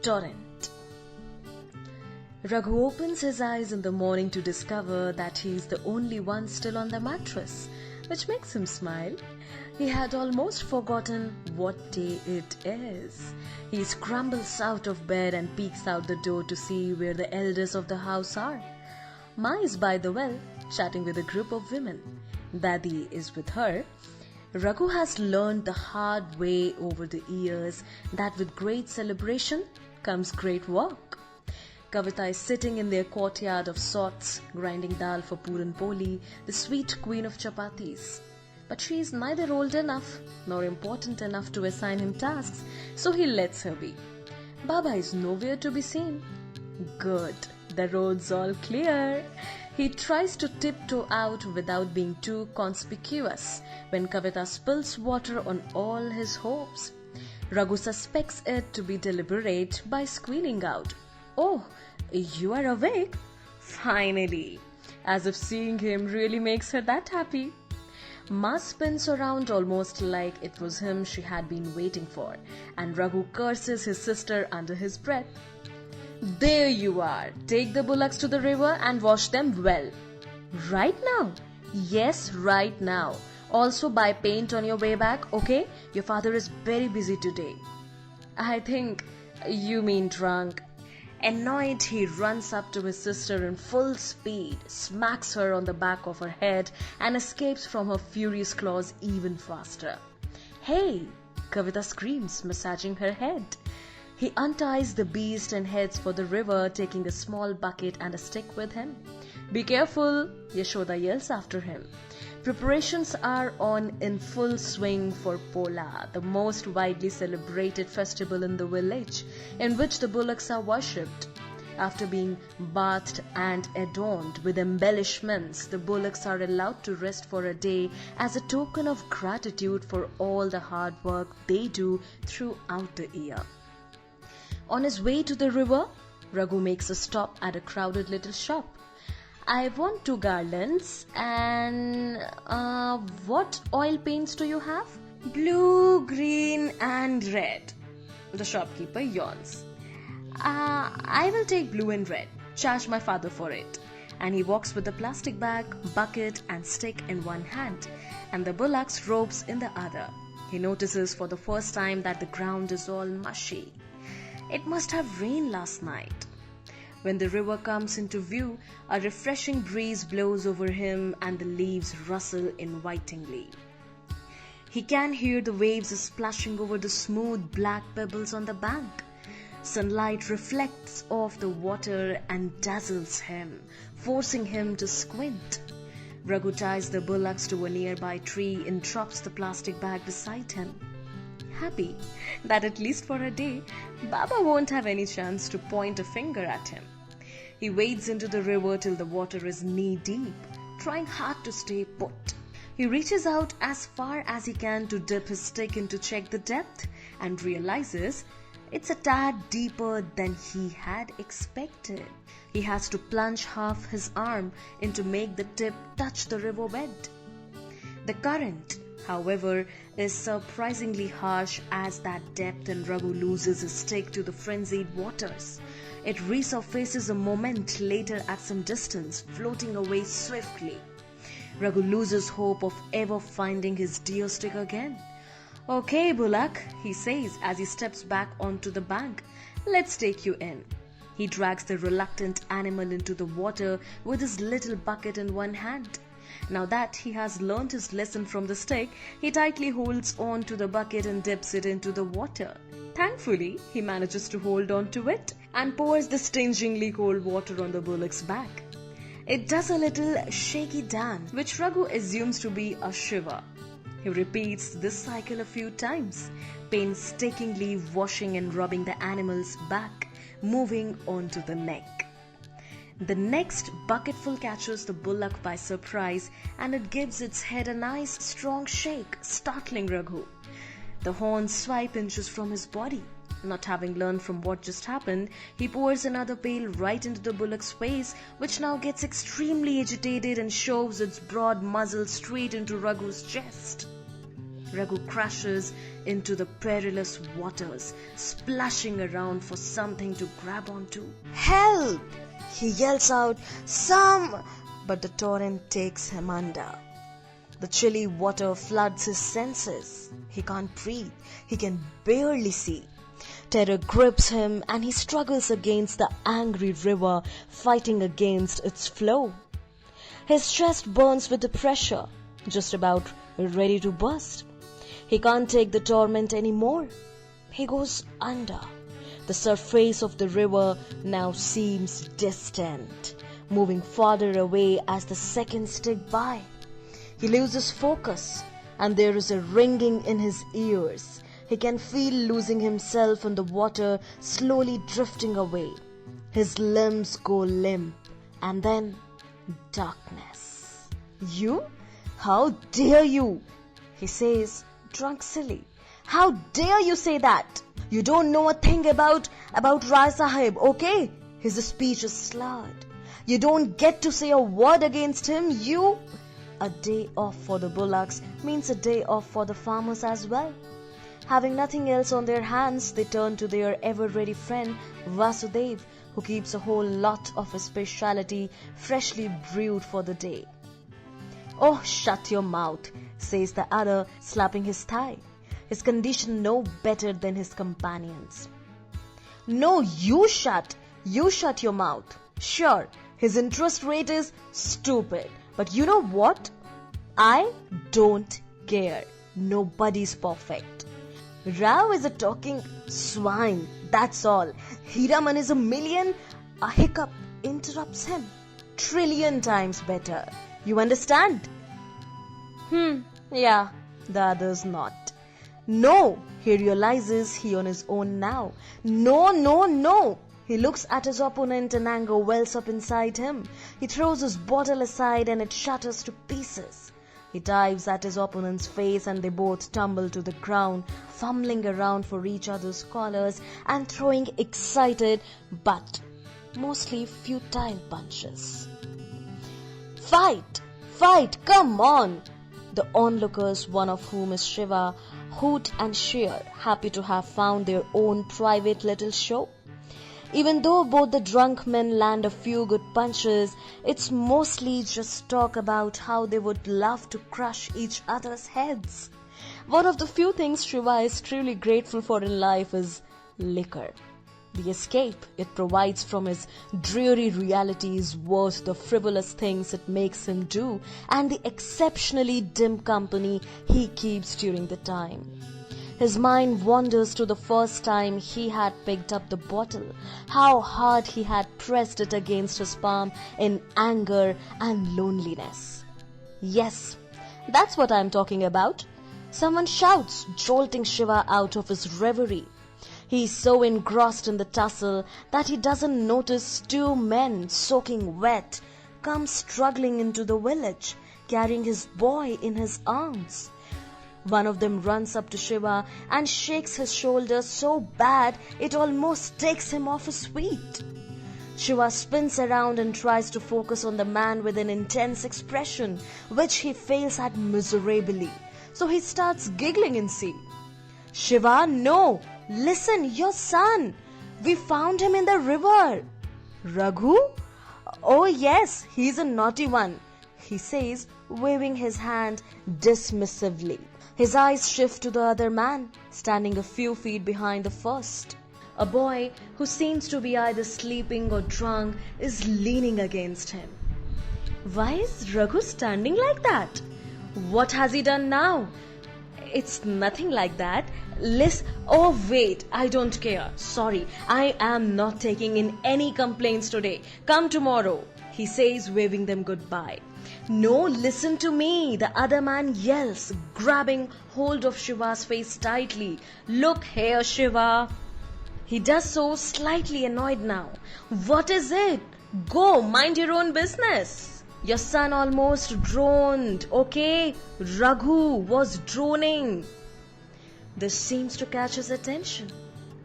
Torrent. Raghu opens his eyes in the morning to discover that he is the only one still on the mattress, which makes him smile. He had almost forgotten what day it is. He scrambles out of bed and peeks out the door to see where the elders of the house are. Ma is by the well, chatting with a group of women. Dadi is with her. Raghu has learned the hard way over the years that with great celebration comes great work. Kavita is sitting in their courtyard of sorts, grinding dal for Puran Poli, the sweet queen of chapatis. But she is neither old enough nor important enough to assign him tasks, so he lets her be. Baba is nowhere to be seen. Good, the road's all clear. He tries to tiptoe out without being too conspicuous when Kavita spills water on all his hopes. Raghu suspects it to be deliberate by squealing out, "Oh, you are awake? Finally!" As if seeing him really makes her that happy. Ma spins around almost like it was him she had been waiting for, and Raghu curses his sister under his breath. "There you are. Take the bullocks to the river and wash them well." "Right now?" "Yes, right now. Also buy paint on your way back, okay? Your father is very busy today." "I think you mean drunk." Annoyed, he runs up to his sister in full speed, smacks her on the back of her head, and escapes from her furious claws even faster. "Hey!" Kavita screams, massaging her head. He unties the beast and heads for the river, taking a small bucket and a stick with him. "Be careful!" Yashoda yells after him. Preparations are on in full swing for Pola, the most widely celebrated festival in the village, in which the bullocks are worshipped. After being bathed and adorned with embellishments, the bullocks are allowed to rest for a day as a token of gratitude for all the hard work they do throughout the year. On his way to the river, Raghu makes a stop at a crowded little shop. "I want 2 garlands and what oil paints do you have?" "Blue, green and red." The shopkeeper yawns. I will take blue and red. Charge my father for it." And he walks with the plastic bag, bucket and stick in one hand and the bullock's ropes in the other. He notices for the first time that the ground is all mushy. It must have rained last night. When the river comes into view, a refreshing breeze blows over him and the leaves rustle invitingly. He can hear the waves splashing over the smooth black pebbles on the bank. Sunlight reflects off the water and dazzles him, forcing him to squint. Raghu ties the bullocks to a nearby tree and drops the plastic bag beside him. Happy that at least for a day, Baba won't have any chance to point a finger at him. He wades into the river till the water is knee-deep, trying hard to stay put. He reaches out as far as he can to dip his stick in to check the depth and realizes it's a tad deeper than he had expected. He has to plunge half his arm in to make the tip touch the riverbed. The current, however, is surprisingly harsh as that depth, and Raghu loses his stick to the frenzied waters. It resurfaces a moment later at some distance, floating away swiftly. Raghu loses hope of ever finding his dear stick again. "Okay, bullock," he says as he steps back onto the bank. "Let's take you in." He drags the reluctant animal into the water with his little bucket in one hand. Now that he has learnt his lesson from the stick, he tightly holds on to the bucket and dips it into the water. Thankfully, he manages to hold on to it and pours the stingingly cold water on the bullock's back. It does a little shaky dance, which Raghu assumes to be a shiver. He repeats this cycle a few times, painstakingly washing and rubbing the animal's back, moving on to the neck. The next bucketful catches the bullock by surprise and it gives its head a nice strong shake, startling Raghu. The horns swipe inches from his body. Not having learned from what just happened, he pours another pail right into the bullock's face, which now gets extremely agitated and shoves its broad muzzle straight into Raghu's chest. Raghu crashes into the perilous waters, splashing around for something to grab onto. Help! He yells out, "Some!" But the torrent takes him under. The chilly water floods his senses. He can't breathe. He can barely see. Terror grips him and he struggles against the angry river, fighting against its flow. His chest burns with the pressure, just about ready to burst. He can't take the torment anymore. He goes under. The surface of the river now seems distant, moving farther away as the seconds tick by. He loses focus, and there is a ringing in his ears. He can feel losing himself in the water, slowly drifting away. His limbs go limp, and then darkness. "You? How dare you?" he says, drunk silly. "How dare you say that? You don't know a thing about Rai Sahib, okay?" His speech is slurred. "You don't get to say a word against him, you..." A day off for the bullocks means a day off for the farmers as well. Having nothing else on their hands, they turn to their ever-ready friend Vasudev, who keeps a whole lot of his speciality freshly brewed for the day. "Oh, shut your mouth," says the other, slapping his thigh. His condition no better than his companions. "No, you shut your mouth. Sure, his interest rate is stupid, but you know what? I don't care. Nobody's perfect. Rao is a talking swine, that's all. Hiraman is a million..." A hiccup interrupts him. "Trillion times better. You understand?" Yeah, the other's not. "No," he realizes he on his own now. No. He looks at his opponent and anger wells up inside him. He throws his bottle aside and it shatters to pieces. He dives at his opponent's face and they both tumble to the ground, fumbling around for each other's collars and throwing excited but mostly futile punches. Fight, come on!" The onlookers, one of whom is Shiva, hoot and cheer, happy to have found their own private little show. Even though both the drunk men land a few good punches, it's mostly just talk about how they would love to crush each other's heads. One of the few things Shiva is truly grateful for in life is liquor. The escape it provides from his dreary reality is worth the frivolous things it makes him do and the exceptionally dim company he keeps during the time. His mind wanders to the first time he had picked up the bottle, how hard he had pressed it against his palm in anger and loneliness. Yes, that's what I'm talking about. Someone shouts, jolting Shiva out of his reverie. He is so engrossed in the tussle that he doesn't notice two men soaking wet come struggling into the village, carrying his boy in his arms. One of them runs up to Shiva and shakes his shoulder so bad it almost takes him off his feet. Shiva spins around and tries to focus on the man with an intense expression, which he fails at miserably. So he starts giggling in C. "Shiva, no! Listen, your son! We found him in the river." "Raghu? Oh yes, he's a naughty one," he says, waving his hand dismissively. His eyes shift to the other man, standing a few feet behind the first. A boy who seems to be either sleeping or drunk is leaning against him. Why is Raghu standing like that? What has he done now? It's nothing like that. Oh wait, I don't care. Sorry, I am not taking in any complaints today. Come tomorrow, he says, waving them goodbye. "No, listen to me," the other man yells, grabbing hold of Shiva's face tightly. "Look here, Shiva." He does so, slightly annoyed now. "What is it? Go, mind your own business." Your son almost droned, okay? Raghu was droning. This seems to catch his attention.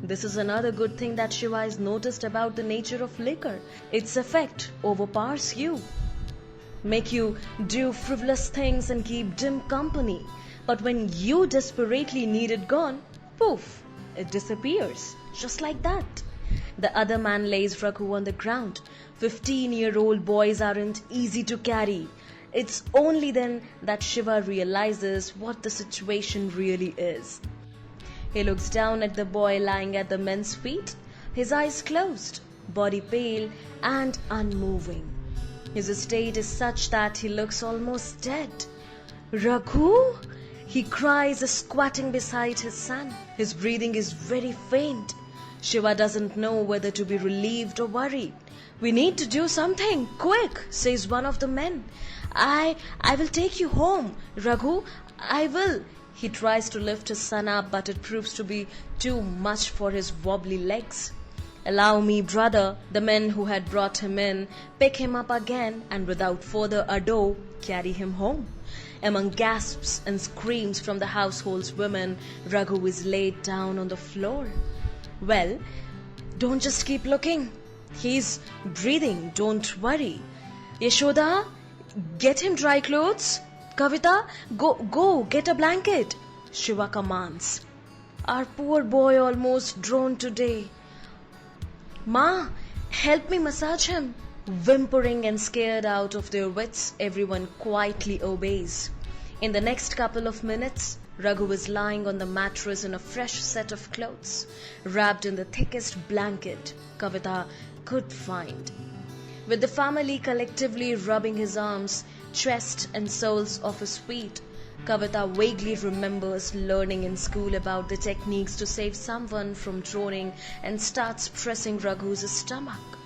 This is another good thing that Shiva has noticed about the nature of liquor. Its effect overpowers you, make you do frivolous things and keep dim company. But when you desperately need it gone, poof, it disappears. Just like that. The other man lays Raghu on the ground. 15-year-old boys aren't easy to carry. It's only then that Shiva realizes what the situation really is. He looks down at the boy lying at the men's feet, his eyes closed, body pale and unmoving. His state is such that he looks almost dead. "Raghu?" he cries, squatting beside his son. His breathing is very faint. Shiva doesn't know whether to be relieved or worried. "We need to do something, quick," says one of the men. I will take you home, Raghu, I will." He tries to lift his son up, but it proves to be too much for his wobbly legs. "Allow me, brother." The men who had brought him in pick him up again and without further ado carry him home. Among gasps and screams from the household's women, Raghu is laid down on the floor. "Well, don't just keep looking. He's breathing, don't worry. Yashoda, get him dry clothes. Kavita, go, get a blanket," Shiva commands. "Our poor boy almost drowned today. Ma, help me massage him." Whimpering and scared out of their wits, everyone quietly obeys. In the next couple of minutes, Raghu is lying on the mattress in a fresh set of clothes, wrapped in the thickest blanket Kavita could find. With the family collectively rubbing his arms, chest and soles of his feet, Kavita vaguely remembers learning in school about the techniques to save someone from drowning and starts pressing Raghu's stomach.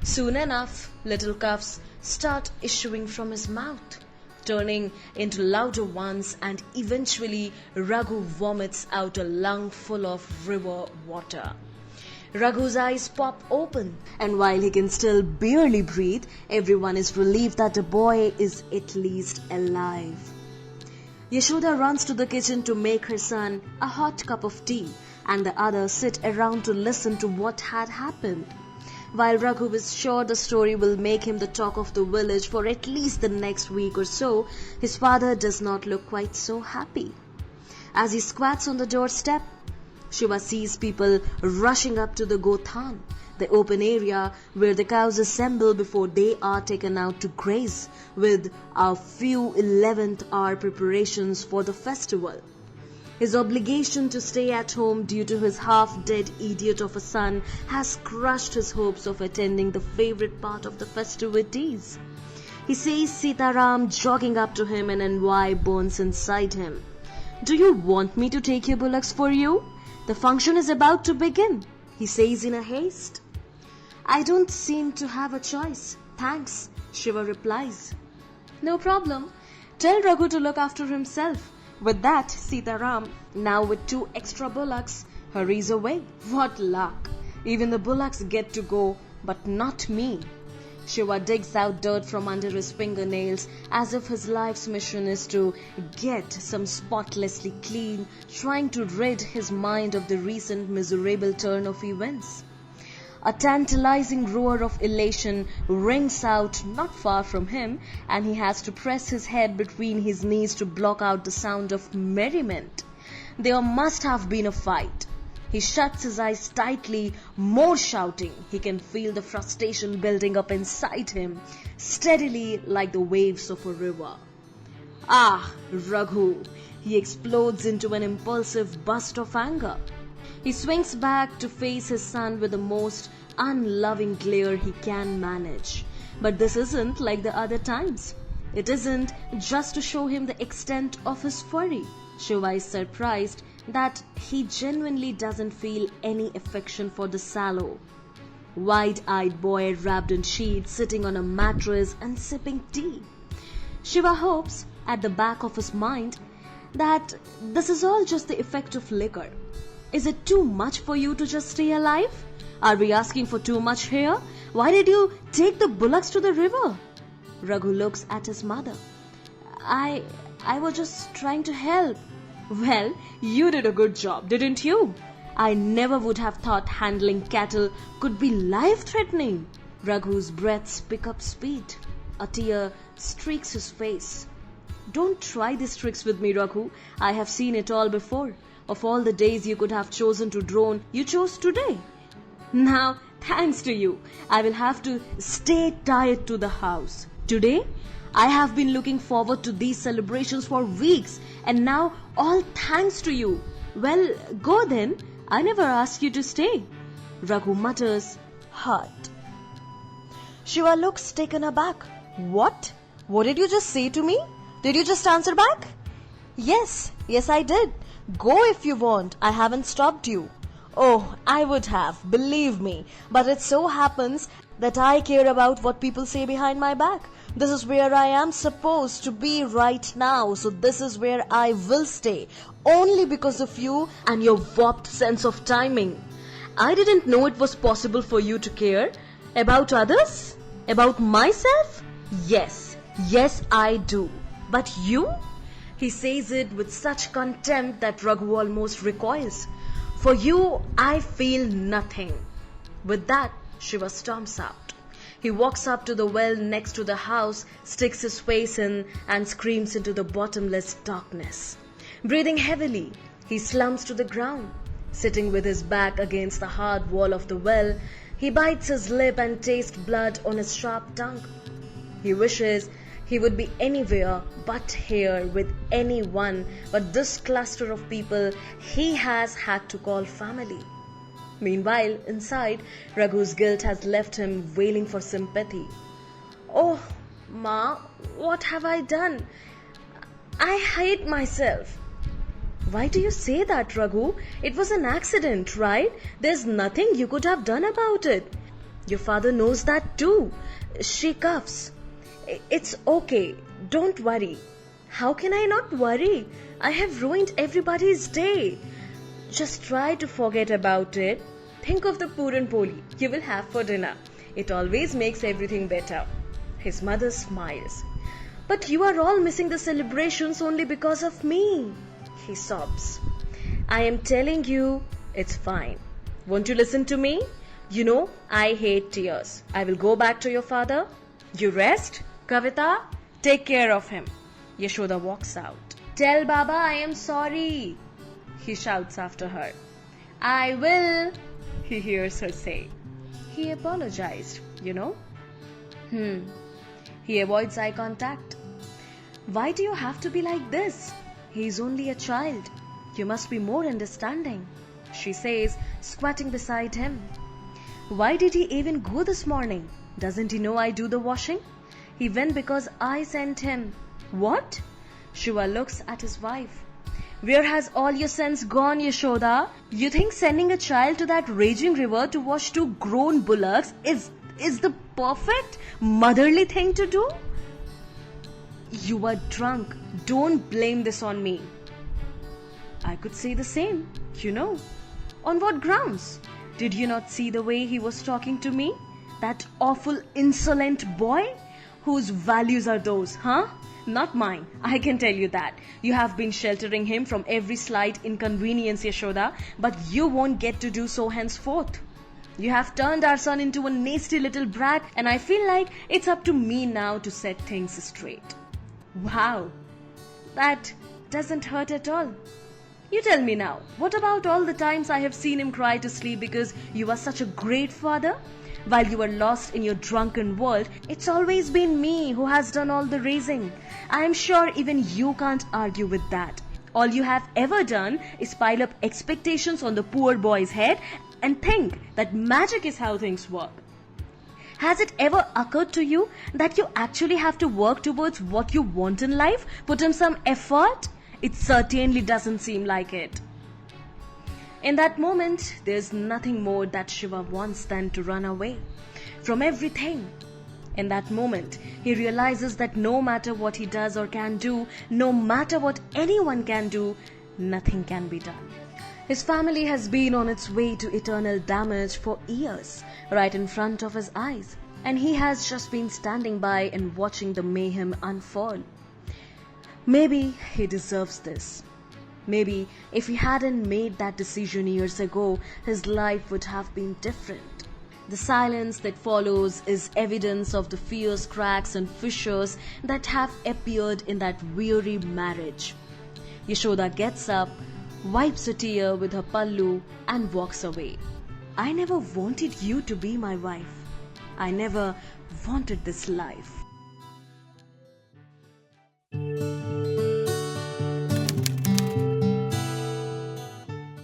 Soon enough, little cuffs start issuing from his mouth, turning into louder ones, and eventually Raghu vomits out a lung full of river water. Raghu's eyes pop open, and while he can still barely breathe, everyone is relieved that the boy is at least alive. Yashoda runs to the kitchen to make her son a hot cup of tea, and the others sit around to listen to what had happened. While Raghu is sure the story will make him the talk of the village for at least the next week or so, his father does not look quite so happy. As he squats on the doorstep, Shiva sees people rushing up to the Gothan, the open area where the cows assemble before they are taken out to graze, with a few 11th hour preparations for the festival. His obligation to stay at home due to his half-dead idiot of a son has crushed his hopes of attending the favorite part of the festivities. He sees Sitaram jogging up to him, and envy burns inside him. "Do you want me to take your bullocks for you? The function is about to begin," he says in a haste. "I don't seem to have a choice, thanks," Shiva replies. "No problem. Tell Raghu to look after himself." With that, Sitaram, now with 2 extra bullocks, hurries away. What luck! Even the bullocks get to go, but not me. Shiva digs out dirt from under his fingernails as if his life's mission is to get some spotlessly clean, trying to rid his mind of the recent miserable turn of events. A tantalizing roar of elation rings out not far from him, and he has to press his head between his knees to block out the sound of merriment. There must have been a fight. He shuts his eyes tightly, more shouting. He can feel the frustration building up inside him, steadily like the waves of a river. "Ah, Raghu!" He explodes into an impulsive burst of anger. He swings back to face his son with the most unloving glare he can manage. But this isn't like the other times. It isn't just to show him the extent of his fury. Shiva is surprised that he genuinely doesn't feel any affection for the sallow, wide-eyed boy wrapped in sheets sitting on a mattress and sipping tea. Shiva hopes, at the back of his mind, that this is all just the effect of liquor. Is it too much for you to just stay alive? Are we asking for too much here? Why did you take the bullocks to the river? Raghu looks at his mother. I was just trying to help. Well, you did a good job, didn't you? I never would have thought handling cattle could be life-threatening. Raghu's breaths pick up speed. A tear streaks his face. Don't try these tricks with me, Raghu. I have seen it all before. Of all the days you could have chosen to drone, you chose today. Now, thanks to you, I will have to stay tied to the house. Today, I have been looking forward to these celebrations for weeks, and now all thanks to you. Well, go then. I never asked you to stay. Raghu mutters, hurt. Shiva looks taken aback. What? What did you just say to me? Did you just answer back? Yes, I did. Go if you want. I haven't stopped you. Oh, I would have, believe me. But it so happens that I care about what people say behind my back. This is where I am supposed to be right now. So this is where I will stay. Only because of you and your warped sense of timing. I didn't know it was possible for you to care. About others? About myself? Yes, I do. But you? He says it with such contempt that Raghu almost recoils. For you, I feel nothing. With that, Shiva storms out. He walks up to the well next to the house, sticks his face in, and screams into the bottomless darkness. Breathing heavily, he slumps to the ground. Sitting with his back against the hard wall of the well, he bites his lip and tastes blood on his sharp tongue. He wishes he would be anywhere but here with anyone but this cluster of people he has had to call family. Meanwhile, inside, Raghu's guilt has left him wailing for sympathy. Oh, Ma, what have I done? I hate myself. Why do you say that, Raghu? It was an accident, right? There's nothing you could have done about it. Your father knows that too. She coughs. It's okay. Don't worry. How can I not worry? I have ruined everybody's day. Just try to forget about it. Think of the puran poli you will have for dinner. It always makes everything better. His mother smiles. But you are all missing the celebrations only because of me. He sobs. I am telling you, it's fine. Won't you listen to me? You know, I hate tears. I will go back to your father. You rest. Kavita, take care of him. Yashoda walks out. Tell Baba I am sorry. He shouts after her. I will, he hears her say. He apologized, you know. He avoids eye contact. Why do you have to be like this? He is only a child. You must be more understanding, she says, squatting beside him. Why did he even go this morning? Doesn't he know I do the washing? He went because I sent him. What? Shiva looks at his wife. Where has all your sense gone, Yashoda? You think sending a child to that raging river to wash two grown bullocks is the perfect motherly thing to do? You were drunk. Don't blame this on me. I could say the same, you know. On what grounds? Did you not see the way he was talking to me? That awful insolent boy? Whose values are those, huh? Not mine, I can tell you that. You have been sheltering him from every slight inconvenience, Yashoda, but you won't get to do so henceforth. You have turned our son into a nasty little brat, and I feel like it's up to me now to set things straight. Wow, that doesn't hurt at all. You tell me now, what about all the times I have seen him cry to sleep because you are such a great father? While you were lost in your drunken world, it's always been me who has done all the raising. I am sure even you can't argue with that. All you have ever done is pile up expectations on the poor boy's head and think that magic is how things work. Has it ever occurred to you that you actually have to work towards what you want in life? Put in some effort? It certainly doesn't seem like it. In that moment, there's nothing more that Shiva wants than to run away from everything. In that moment, he realizes that no matter what he does or can do, no matter what anyone can do, nothing can be done. His family has been on its way to eternal damage for years, right in front of his eyes, and he has just been standing by and watching the mayhem unfold. Maybe he deserves this. Maybe if he hadn't made that decision years ago, his life would have been different. The silence that follows is evidence of the fierce cracks and fissures that have appeared in that weary marriage. Yashoda gets up, wipes a tear with her pallu and walks away. I never wanted you to be my wife. I never wanted this life.